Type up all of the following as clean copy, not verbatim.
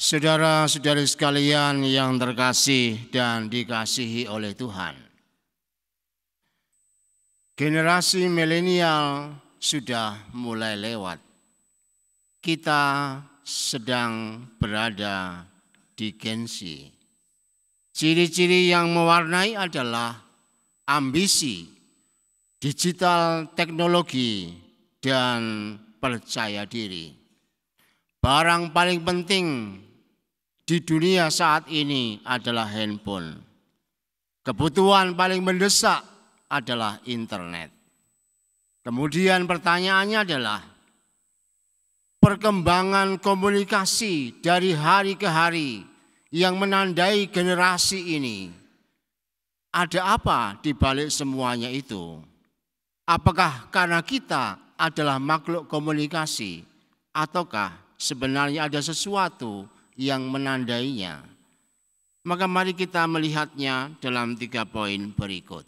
Saudara-saudari sekalian yang terkasih dan dikasihi oleh Tuhan. Generasi milenial sudah mulai lewat. Kita sedang berada di Gen Z. Ciri-ciri yang mewarnai adalah ambisi, digital teknologi, dan percaya diri. Barang paling penting di dunia saat ini adalah handphone. Kebutuhan paling mendesak adalah internet. Kemudian pertanyaannya adalah perkembangan komunikasi dari hari ke hari yang menandai generasi ini. Ada apa di balik semuanya itu? Apakah karena kita adalah makhluk komunikasi ataukah sebenarnya ada sesuatu yang menandainya? Maka mari kita melihatnya dalam 3 poin berikut.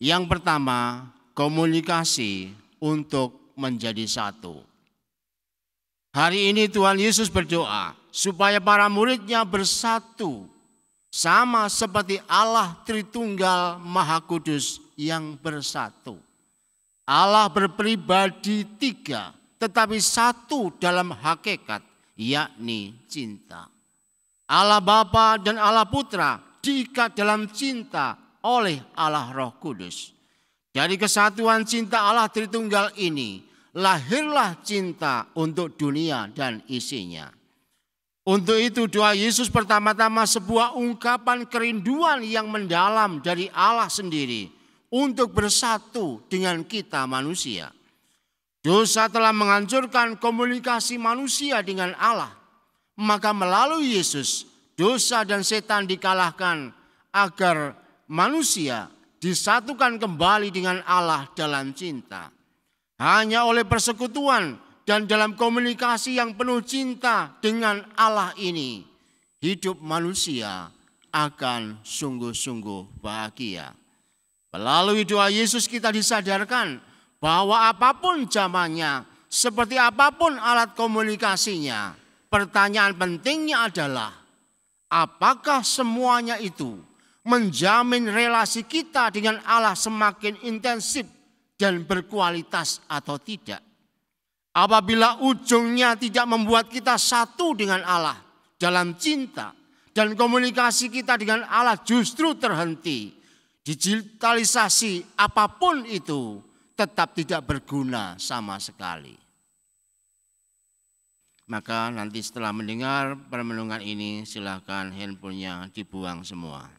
Yang pertama, komunikasi untuk menjadi satu. Hari ini Tuhan Yesus berdoa supaya para muridnya bersatu, sama seperti Allah Tritunggal Maha Kudus yang bersatu. Allah berpribadi 3, tetapi satu dalam hakikat, yakni cinta. Allah Bapa dan Allah Putra diikat dalam cinta oleh Allah Roh Kudus. Dari kesatuan cinta Allah Tritunggal ini, lahirlah cinta untuk dunia dan isinya. Untuk itu doa Yesus pertama-tama sebuah ungkapan kerinduan yang mendalam dari Allah sendiri untuk bersatu dengan kita manusia. Dosa telah menghancurkan komunikasi manusia dengan Allah. Maka melalui Yesus, dosa dan setan dikalahkan agar manusia disatukan kembali dengan Allah dalam cinta. Hanya oleh persekutuan dan dalam komunikasi yang penuh cinta dengan Allah ini, hidup manusia akan sungguh-sungguh bahagia. Melalui doa Yesus kita disadarkan bahwa apapun zamannya, seperti apapun alat komunikasinya, pertanyaan pentingnya adalah apakah semuanya itu menjamin relasi kita dengan Allah semakin intensif dan berkualitas atau tidak. Apabila ujungnya tidak membuat kita satu dengan Allah dalam cinta dan komunikasi kita dengan Allah justru terhenti, digitalisasi apapun itu tetap tidak berguna sama sekali. Maka nanti setelah mendengar permenungan ini silakan handphonenya dibuang semua.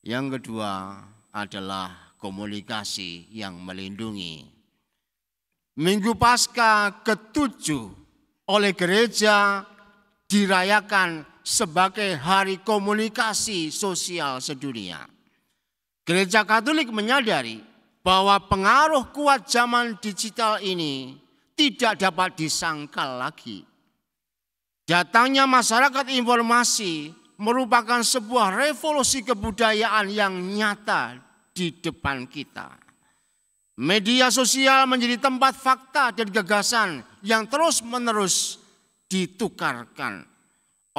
Yang kedua adalah komunikasi yang melindungi. Minggu Paskah ke-7 oleh gereja dirayakan sebagai hari komunikasi sosial sedunia. Gereja Katolik menyadari bahwa pengaruh kuat zaman digital ini tidak dapat disangkal lagi. Datangnya masyarakat informasi merupakan sebuah revolusi kebudayaan yang nyata di depan kita. Media sosial menjadi tempat fakta dan gagasan yang terus-menerus ditukarkan.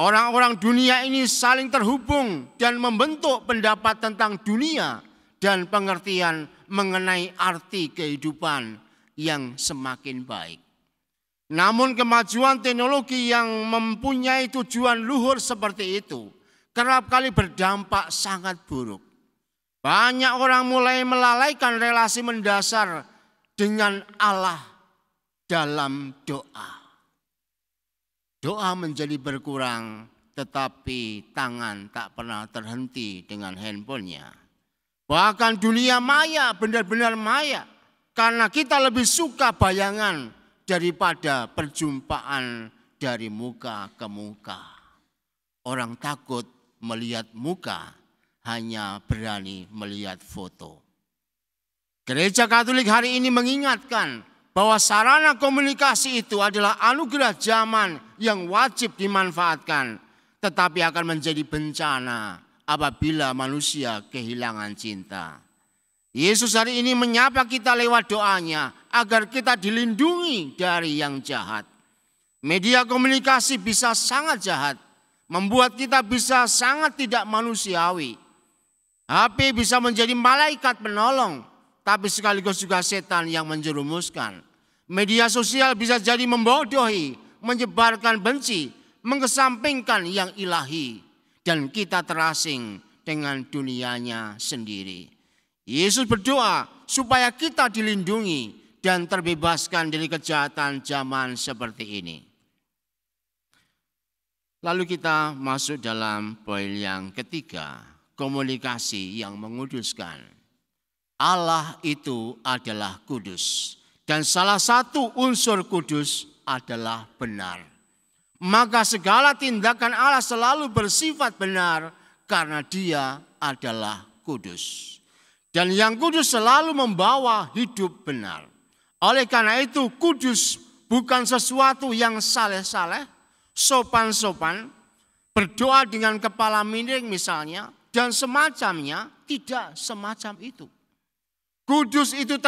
Orang-orang dunia ini saling terhubung dan membentuk pendapat tentang dunia dan pengertian mengenai arti kehidupan yang semakin baik. Namun kemajuan teknologi yang mempunyai tujuan luhur seperti itu kerap kali berdampak sangat buruk. Banyak orang mulai melalaikan relasi mendasar dengan Allah dalam doa. Doa menjadi berkurang, tetapi tangan tak pernah terhenti dengan handphonenya. Bahkan dunia maya benar-benar maya, karena kita lebih suka bayangan daripada perjumpaan dari muka ke muka. Orang takut melihat muka, hanya berani melihat foto. Gereja Katolik hari ini mengingatkan bahwa sarana komunikasi itu adalah anugerah zaman yang wajib dimanfaatkan, tetapi akan menjadi bencana apabila manusia kehilangan cinta. Yesus hari ini menyapa kita lewat doanya agar kita dilindungi dari yang jahat. Media komunikasi bisa sangat jahat, membuat kita bisa sangat tidak manusiawi. HP bisa menjadi malaikat penolong, tapi sekaligus juga setan yang menjerumuskan. Media sosial bisa jadi membodohi, menyebarkan benci, mengesampingkan yang ilahi, dan kita terasing dengan dunianya sendiri. Yesus berdoa supaya kita dilindungi dan terbebaskan dari kejahatan zaman seperti ini. Lalu kita masuk dalam poin yang ketiga, komunikasi yang menguduskan. Allah itu adalah kudus, dan salah satu unsur kudus adalah benar. Maka segala tindakan Allah selalu bersifat benar karena Dia adalah kudus. Dan yang kudus selalu membawa hidup benar. Oleh karena itu kudus bukan sesuatu yang saleh-saleh, sopan-sopan, berdoa dengan kepala miring misalnya, dan semacamnya. Tidak semacam itu. Kudus itu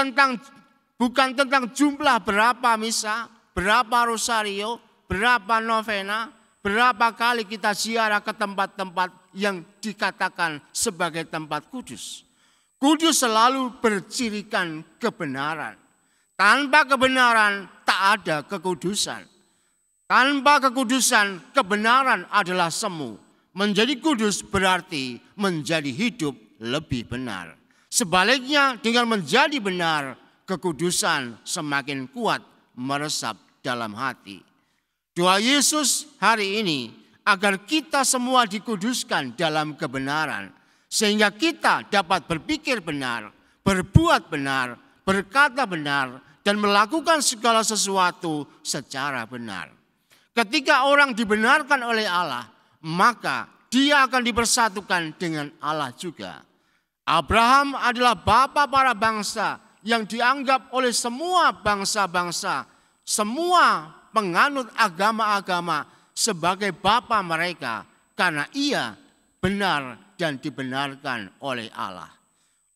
bukan tentang jumlah berapa misa, berapa rosario, berapa novena, berapa kali kita ziarah ke tempat-tempat yang dikatakan sebagai tempat kudus. Kudus selalu bercirikan kebenaran. Tanpa kebenaran tak ada kekudusan. Tanpa kekudusan, kebenaran adalah semu. Menjadi kudus berarti menjadi hidup lebih benar. Sebaliknya, dengan menjadi benar, kekudusan semakin kuat meresap dalam hati. Doa Yesus hari ini agar kita semua dikuduskan dalam kebenaran, sehingga kita dapat berpikir benar, berbuat benar, berkata benar, dan melakukan segala sesuatu secara benar. Ketika orang dibenarkan oleh Allah, maka dia akan dipersatukan dengan Allah juga. Abraham adalah bapa para bangsa yang dianggap oleh semua bangsa-bangsa, semua penganut agama-agama sebagai bapa mereka karena ia benar dan dibenarkan oleh Allah.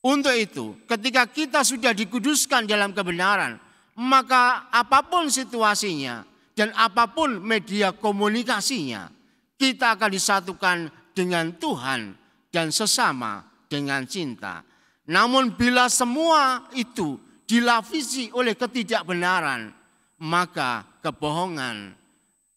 Untuk itu, ketika kita sudah dikuduskan dalam kebenaran, maka apapun situasinya dan apapun media komunikasinya, kita akan disatukan dengan Tuhan dan sesama dengan cinta. Namun bila semua itu dilapisi oleh ketidakbenaran, maka kebohongan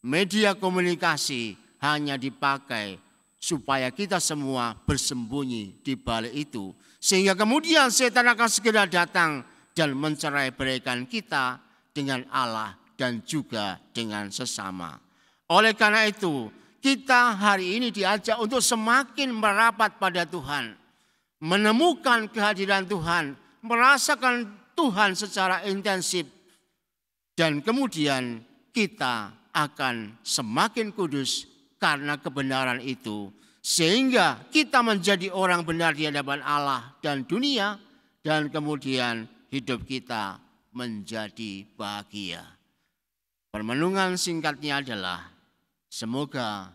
media komunikasi hanya dipakai supaya kita semua bersembunyi di balik itu. Sehingga kemudian setan akan segera datang dan mencerai-beraikan kita dengan Allah dan juga dengan sesama. Oleh karena itu, kita hari ini diajak untuk semakin merapat pada Tuhan. Menemukan kehadiran Tuhan, merasakan Tuhan secara intensif. Dan kemudian kita akan semakin kudus karena kebenaran itu. Sehingga kita menjadi orang benar di hadapan Allah dan dunia. Dan kemudian hidup kita menjadi bahagia. Permenungan singkatnya adalah semoga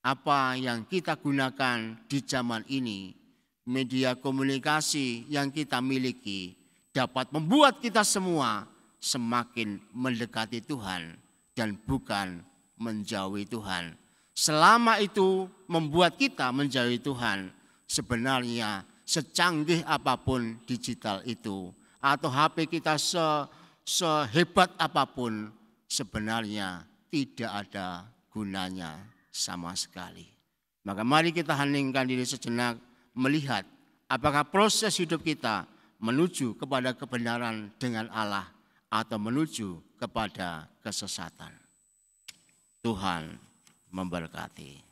apa yang kita gunakan di zaman ini, media komunikasi yang kita miliki dapat membuat kita semua semakin mendekati Tuhan dan bukan menjauhi Tuhan. Selama itu membuat kita menjauhi Tuhan, sebenarnya secanggih apapun digital itu atau HP kita sehebat apapun, sebenarnya tidak ada gunanya sama sekali. Maka mari kita heningkan diri sejenak, melihat apakah proses hidup kita menuju kepada kebenaran dengan Allah atau menuju kepada kesesatan. Tuhan memberkati.